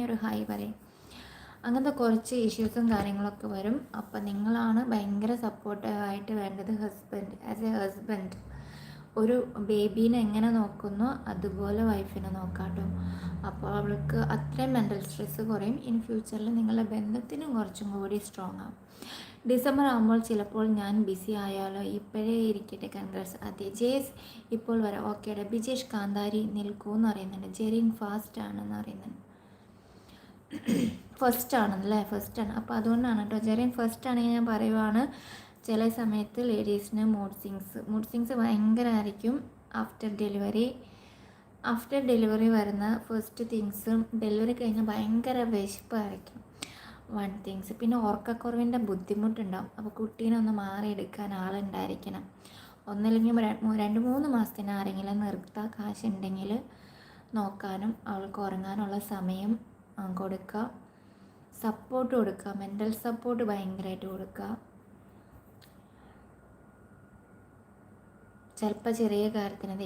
ഒരു ഹായ് പറയും. അങ്ങനത്തെ കുറച്ച് ഇഷ്യൂസും കാര്യങ്ങളൊക്കെ വരും. അപ്പം നിങ്ങളാണ് ഭയങ്കര സപ്പോർട്ടീവായിട്ട് വേണ്ടത്. ആസ് എ ഹസ്ബൻഡ് ഒരു ബേബീനെ എങ്ങനെ നോക്കുന്നോ അതുപോലെ വൈഫിനെ നോക്കാം കേട്ടോ. അപ്പോൾ അവൾക്ക് അത്രയും മെൻ്റൽ സ്ട്രെസ്സ് കുറയും. ഇൻ ഫ്യൂച്ചറിൽ നിങ്ങളുടെ ബന്ധത്തിനും കുറച്ചും കൂടി സ്ട്രോങ് ആവും. ഡിസംബർ ആകുമ്പോൾ ചിലപ്പോൾ ഞാൻ ബിസി ആയാലോ, ഇപ്പോഴേ ഇരിക്കട്ടെ. കൺഗ്രാറ്റ്സ് അതെ ജേസ്, ഇപ്പോൾ വരാം. ഓക്കേടാ. ബിജേഷ് കാന്താരി നിൽക്കൂ എന്ന് പറയുന്നുണ്ട്. ജെറിൻ ഫാസ്റ്റ് ആണെന്ന് പറയുന്നുണ്ട്. ഫസ്റ്റ് ആണല്ലേ? ഫസ്റ്റാണ്. അപ്പോൾ അതുകൊണ്ടാണ് കേട്ടോ. ജെറിൻ ഫസ്റ്റ് ആണെങ്കിൽ ഞാൻ പറയുവാണ്, ചില സമയത്ത് ലേഡീസിന് മൂഡ് സിങ്സ് ഭയങ്കരമായിരിക്കും ആഫ്റ്റർ ഡെലിവറി വരുന്ന ഫസ്റ്റ് തിങ്സും. ഡെലിവറി കഴിഞ്ഞാൽ ഭയങ്കര വിശപ്പായിരിക്കും തിങ്സ്. പിന്നെ ഉറക്കക്കുറവിൻ്റെ ബുദ്ധിമുട്ടുണ്ടാവും. അപ്പോൾ കുട്ടീനെ ഒന്ന് മാറിയെടുക്കാൻ ആളുണ്ടായിരിക്കണം. ഒന്നില്ലെങ്കിൽ 2-3 മാസത്തിന് ആരെങ്കിലും നിർത്താൻ കാശുണ്ടെങ്കിൽ നോക്കാനും അവൾക്ക് ഉറങ്ങാനുള്ള സമയം കൊടുക്കുക. സപ്പോർട്ട് കൊടുക്കുക, മെൻ്റൽ സപ്പോർട്ട് ഭയങ്കരമായിട്ട് കൊടുക്കുക. ചിലപ്പോൾ ചെറിയ കാര്യത്തിന്